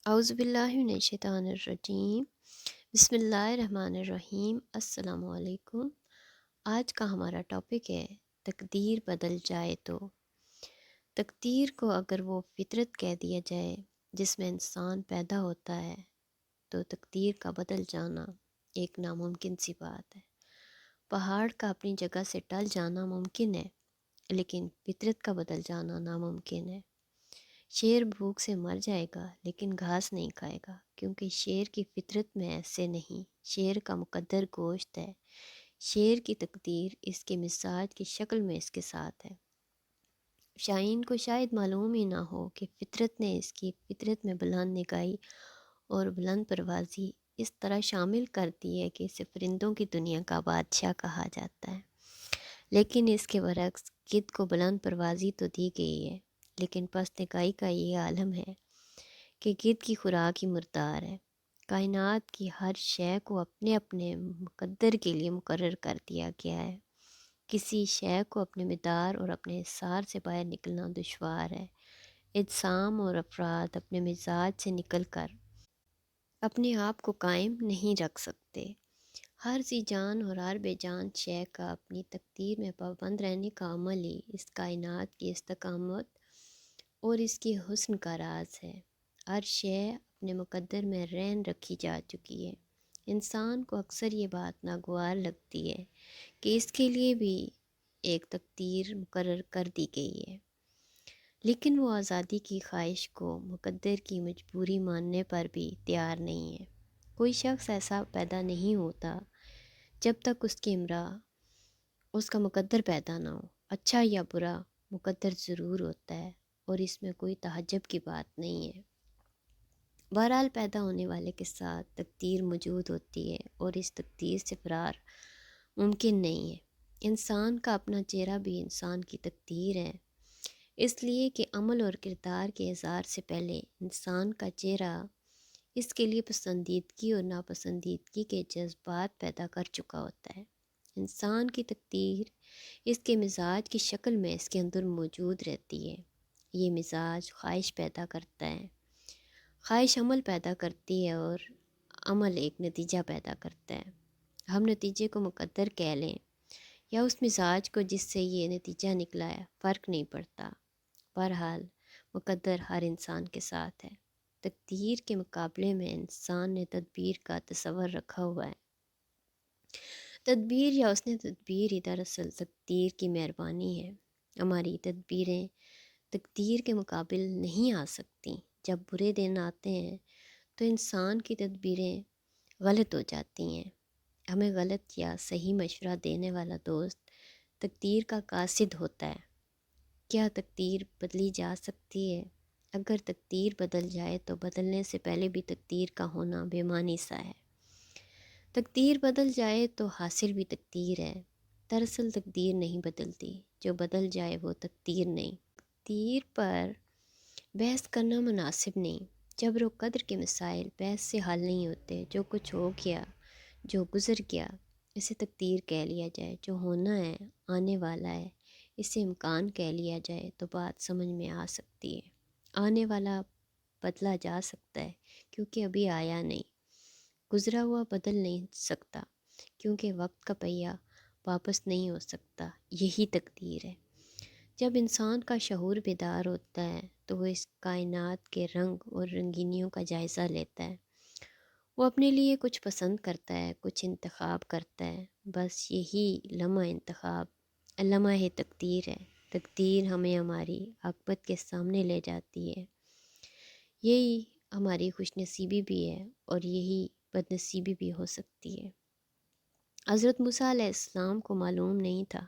اعوذ باللہ من الشیطان الرجیم، بسم اللہ الرحمن الرحیم۔ السلام علیکم۔ آج کا ہمارا ٹاپک ہے تقدیر بدل جائے تو۔ تقدیر کو اگر وہ فطرت کہہ دیا جائے جس میں انسان پیدا ہوتا ہے تو تقدیر کا بدل جانا ایک ناممکن سی بات ہے۔ پہاڑ کا اپنی جگہ سے ٹل جانا ممکن ہے، لیکن فطرت کا بدل جانا ناممکن ہے۔ شیر بھوک سے مر جائے گا لیکن گھاس نہیں کھائے گا، کیونکہ شیر کی فطرت میں ایسے نہیں۔ شیر کا مقدر گوشت ہے، شیر کی تقدیر اس کے مزاج کی شکل میں اس کے ساتھ ہے۔ شاہین کو شاید معلوم ہی نہ ہو کہ فطرت نے اس کی فطرت میں بلند نگاہی اور بلند پروازی اس طرح شامل کر دی ہے کہ اسے پرندوں کی دنیا کا بادشاہ کہا جاتا ہے۔ لیکن اس کے برعکس گدھ کو بلند پروازی تو دی گئی ہے، لیکن پست نگاہی کا یہ عالم ہے کہ گدھ کی خوراک ہی مردار ہے۔ کائنات کی ہر شے کو اپنے اپنے مقدر کے لیے مقرر کر دیا گیا ہے۔ کسی شے کو اپنے مدار اور اپنے حصار سے باہر نکلنا دشوار ہے۔ اجسام اور افراد اپنے مزاج سے نکل کر اپنے آپ کو قائم نہیں رکھ سکتے۔ ہر ذی جان اور ہر بے جان شے کا اپنی تقدیر میں پابند رہنے کا عمل ہی اس کائنات کی استقامت اور اس کی حسن کا راز ہے۔ ہر شے اپنے مقدر میں رہن رکھی جا چکی ہے۔ انسان کو اکثر یہ بات ناگوار لگتی ہے کہ اس کے لیے بھی ایک تقدیر مقرر کر دی گئی ہے، لیکن وہ آزادی کی خواہش کو مقدر کی مجبوری ماننے پر بھی تیار نہیں ہے۔ کوئی شخص ایسا پیدا نہیں ہوتا جب تک اس کی امراء اس کا مقدر پیدا نہ ہو۔ اچھا یا برا مقدر ضرور ہوتا ہے اور اس میں کوئی تعجب کی بات نہیں ہے۔ بہرحال پیدا ہونے والے کے ساتھ تقدیر موجود ہوتی ہے اور اس تقدیر سے فرار ممکن نہیں ہے۔ انسان کا اپنا چہرہ بھی انسان کی تقدیر ہے، اس لیے کہ عمل اور کردار کے اظہار سے پہلے انسان کا چہرہ اس کے لیے پسندیدگی اور ناپسندیدگی کے جذبات پیدا کر چکا ہوتا ہے۔ انسان کی تقدیر اس کے مزاج کی شکل میں اس کے اندر موجود رہتی ہے۔ یہ مزاج خواہش پیدا کرتا ہے، خواہش عمل پیدا کرتی ہے اور عمل ایک نتیجہ پیدا کرتا ہے۔ ہم نتیجے کو مقدر کہہ لیں یا اس مزاج کو جس سے یہ نتیجہ نکلا ہے، فرق نہیں پڑتا۔ بہرحال مقدر ہر انسان کے ساتھ ہے۔ تقدیر کے مقابلے میں انسان نے تدبیر کا تصور رکھا ہوا ہے۔ تدبیر یا اس نے تدبیر ہی دراصل تقدیر کی مہربانی ہے۔ ہماری تدبیریں تقدیر کے مقابل نہیں آ سکتی۔ جب برے دن آتے ہیں تو انسان کی تدبیریں غلط ہو جاتی ہیں۔ ہمیں غلط یا صحیح مشورہ دینے والا دوست تقدیر کا قاصد ہوتا ہے۔ کیا تقدیر بدلی جا سکتی ہے؟ اگر تقدیر بدل جائے تو بدلنے سے پہلے بھی تقدیر کا ہونا بے معنی سا ہے۔ تقدیر بدل جائے تو حاصل بھی تقدیر ہے۔ دراصل تقدیر نہیں بدلتی، جو بدل جائے وہ تقدیر نہیں۔ تقدیر پر بحث کرنا مناسب نہیں۔ جبر و قدر کے مسائل بحث سے حل نہیں ہوتے۔ جو کچھ ہو گیا، جو گزر گیا، اسے تقدیر کہہ لیا جائے۔ جو ہونا ہے، آنے والا ہے، اسے امکان کہہ لیا جائے تو بات سمجھ میں آ سکتی ہے۔ آنے والا بدلا جا سکتا ہے کیونکہ ابھی آیا نہیں۔ گزرا ہوا بدل نہیں سکتا کیونکہ وقت کا پہیہ واپس نہیں ہو سکتا۔ یہی تقدیر ہے۔ جب انسان کا شعور بیدار ہوتا ہے تو وہ اس کائنات کے رنگ اور رنگینیوں کا جائزہ لیتا ہے۔ وہ اپنے لیے کچھ پسند کرتا ہے، کچھ انتخاب کرتا ہے۔ بس یہی لمحہ انتخاب لمحہ تقدیر ہے۔ تقدیر ہمیں ہماری عاقبت کے سامنے لے جاتی ہے۔ یہی ہماری خوش نصیبی بھی ہے اور یہی بد نصیبی بھی ہو سکتی ہے۔ حضرت موسیٰ علیہ السلام کو معلوم نہیں تھا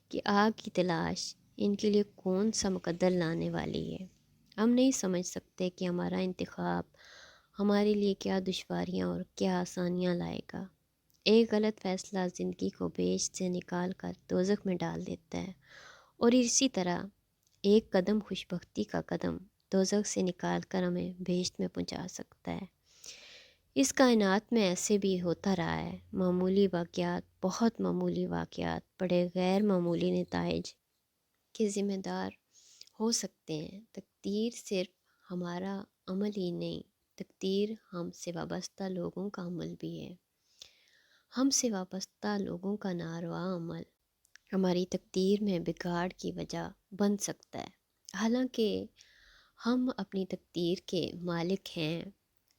کہ آگ کی تلاش ان کے لیے کون سا مقدر لانے والی ہے۔ ہم نہیں سمجھ سکتے کہ ہمارا انتخاب ہمارے لیے کیا دشواریاں اور کیا آسانیاں لائے گا۔ ایک غلط فیصلہ زندگی کو بہشت سے نکال کر دوزخ میں ڈال دیتا ہے، اور اسی طرح ایک قدم خوش بختی کا قدم دوزخ سے نکال کر ہمیں بہشت میں پہنچا سکتا ہے۔ اس کائنات میں ایسے بھی ہوتا رہا ہے۔ معمولی واقعات، بہت معمولی واقعات بڑے غیر معمولی نتائج کے ذمہ دار ہو سکتے ہیں۔ تقدیر صرف ہمارا عمل ہی نہیں تقدیر ہم سے وابستہ لوگوں کا عمل بھی ہے۔ ہم سے وابستہ لوگوں کا ناروا عمل ہماری تقدیر میں بگاڑ کی وجہ بن سکتا ہے۔ حالانکہ ہم اپنی تقدیر کے مالک ہیں،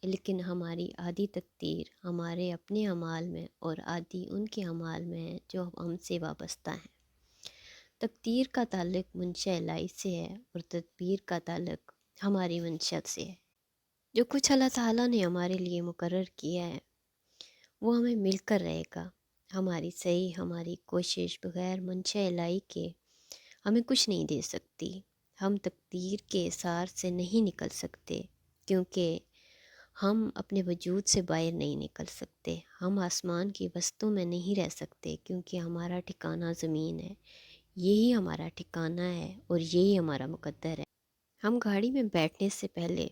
لیکن ہماری آدھی تقدیر ہمارے اپنے اعمال میں اور آدھی ان کے اعمال میں ہے جو ہم سے وابستہ ہیں۔ تقدیر کا تعلق منشا الہی سے ہے اور تدبیر کا تعلق ہماری منشا سے ہے۔ جو کچھ اللہ تعالیٰ نے ہمارے لیے مقرر کیا ہے وہ ہمیں مل کر رہے گا۔ ہماری صحیح ہماری کوشش بغیر منشا الہی کے ہمیں کچھ نہیں دے سکتی۔ ہم تقدیر کے اثار سے نہیں نکل سکتے کیونکہ ہم اپنے وجود سے باہر نہیں نکل سکتے۔ ہم آسمان کی وسطوں میں نہیں رہ سکتے کیونکہ ہمارا ٹھکانہ زمین ہے۔ یہی ہمارا ٹھکانہ ہے اور یہی ہمارا مقدر ہے۔ ہم گاڑی میں بیٹھنے سے پہلے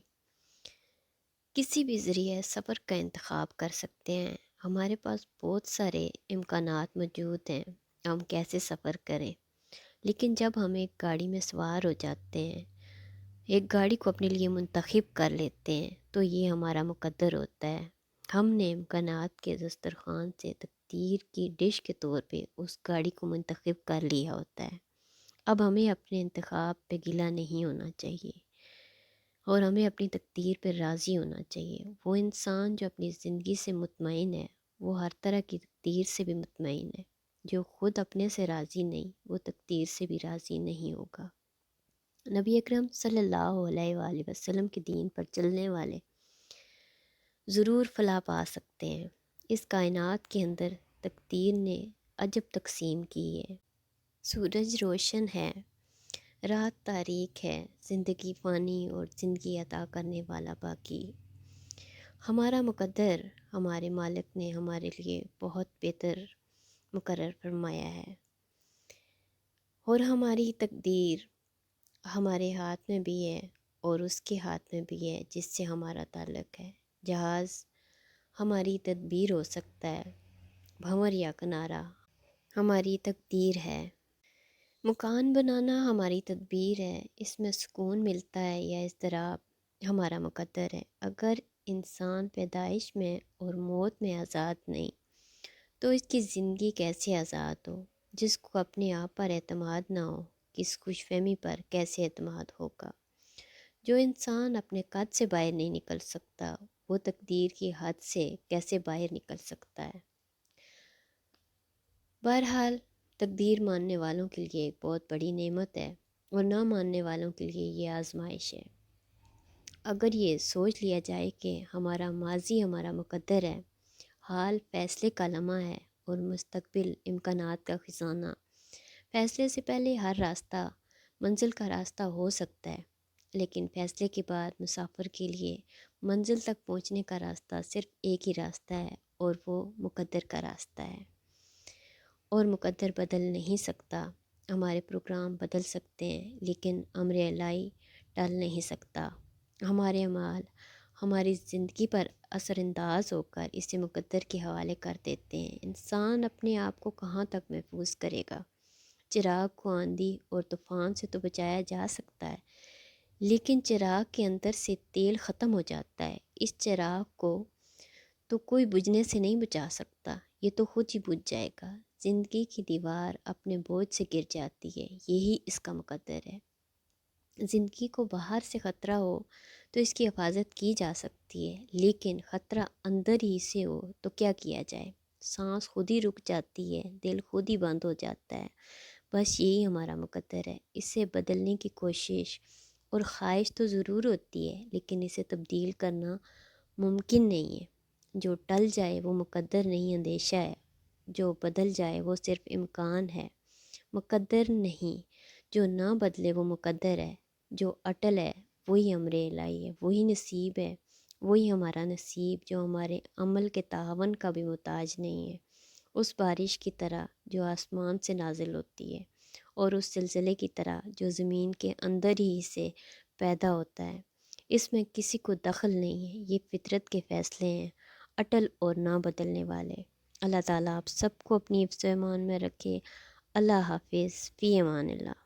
کسی بھی ذریعے سفر کا انتخاب کر سکتے ہیں۔ ہمارے پاس بہت سارے امکانات موجود ہیں ہم کیسے سفر کریں، لیکن جب ہم ایک گاڑی میں سوار ہو جاتے ہیں، ایک گاڑی کو اپنے لیے منتخب کر لیتے ہیں تو یہ ہمارا مقدر ہوتا ہے۔ ہم نے امکانات کے دسترخوان سے تقدیر کی ڈش کے طور پہ اس گاڑی کو منتخب کر لیا ہوتا ہے۔ اب ہمیں اپنے انتخاب پہ گلہ نہیں ہونا چاہیے اور ہمیں اپنی تقدیر پہ راضی ہونا چاہیے۔ وہ انسان جو اپنی زندگی سے مطمئن ہے وہ ہر طرح کی تقدیر سے بھی مطمئن ہے۔ جو خود اپنے سے راضی نہیں وہ تقدیر سے بھی راضی نہیں ہوگا۔ نبی اکرم صلی اللہ علیہ وآلہ وسلم کے دین پر چلنے والے ضرور فلاح پا سکتے ہیں۔ اس کائنات کے اندر تقدیر نے عجب تقسیم کی ہے۔ سورج روشن ہے، رات تاریک ہے، زندگی فانی اور زندگی عطا کرنے والا باقی۔ ہمارا مقدر ہمارے مالک نے ہمارے لیے بہت بہتر مقرر فرمایا ہے اور ہماری تقدیر ہمارے ہاتھ میں بھی ہے اور اس کے ہاتھ میں بھی ہے جس سے ہمارا تعلق ہے۔ جہاز ہماری تدبیر ہو سکتا ہے، بھنور یا کنارہ ہماری تقدیر ہے۔ مکان بنانا ہماری تدبیر ہے، اس میں سکون ملتا ہے یا اضطراب ہمارا مقدر ہے۔ اگر انسان پیدائش میں اور موت میں آزاد نہیں تو اس کی زندگی کیسے آزاد ہو؟ جس کو اپنے آپ پر اعتماد نہ ہو کس خوش فہمی پر کیسے اعتماد ہوگا؟ جو انسان اپنے قد سے باہر نہیں نکل سکتا وہ تقدیر کی حد سے کیسے باہر نکل سکتا ہے؟ بہرحال تقدیر ماننے والوں کے لیے ایک بہت بڑی نعمت ہے اور نہ ماننے والوں کے لیے یہ آزمائش ہے۔ اگر یہ سوچ لیا جائے کہ ہمارا ماضی ہمارا مقدر ہے، حال فیصلے کا لمحہ ہے اور مستقبل امکانات کا خزانہ، فیصلے سے پہلے ہر راستہ منزل کا راستہ ہو سکتا ہے، لیکن فیصلے کے بعد مسافر کے لیے منزل تک پہنچنے کا راستہ صرف ایک ہی راستہ ہے اور وہ مقدر کا راستہ ہے۔ اور مقدر بدل نہیں سکتا۔ ہمارے پروگرام بدل سکتے ہیں لیکن امر الہی ٹل نہیں سکتا۔ ہمارے اعمال ہماری زندگی پر اثر انداز ہو کر اسے مقدر کے حوالے کر دیتے ہیں۔ انسان اپنے آپ کو کہاں تک محفوظ کرے گا؟ چراغ کو آندھی اور طوفان سے تو بچایا جا سکتا ہے، لیکن چراغ کے اندر سے تیل ختم ہو جاتا ہے۔ اس چراغ کو تو کوئی بجھنے سے نہیں بچا سکتا، یہ تو خود ہی بجھ جائے گا۔ زندگی کی دیوار اپنے بوجھ سے گر جاتی ہے، یہی اس کا مقدر ہے۔ زندگی کو باہر سے خطرہ ہو تو اس کی حفاظت کی جا سکتی ہے، لیکن خطرہ اندر ہی سے ہو تو کیا کیا جائے؟ سانس خود ہی رک جاتی ہے، دل خود ہی بند ہو جاتا ہے۔ بس یہی ہمارا مقدر ہے۔ اسے بدلنے کی کوشش اور خواہش تو ضرور ہوتی ہے، لیکن اسے تبدیل کرنا ممکن نہیں ہے۔ جو ٹل جائے وہ مقدر نہیں اندیشہ ہے، جو بدل جائے وہ صرف امکان ہے، مقدر نہیں۔ جو نہ بدلے وہ مقدر ہے، جو اٹل ہے وہی امر الہی ہے، وہی نصیب ہے، وہی ہمارا نصیب جو ہمارے عمل کے تعاون کا بھی محتاج نہیں ہے۔ اس بارش کی طرح جو آسمان سے نازل ہوتی ہے اور اس زلزلے کی طرح جو زمین کے اندر ہی سے پیدا ہوتا ہے، اس میں کسی کو دخل نہیں ہے۔ یہ فطرت کے فیصلے ہیں، اٹل اور نہ بدلنے والے۔ اللہ تعالیٰ آپ سب کو اپنی حفظ و امان میں رکھے۔ اللہ حافظ، فی امان اللہ۔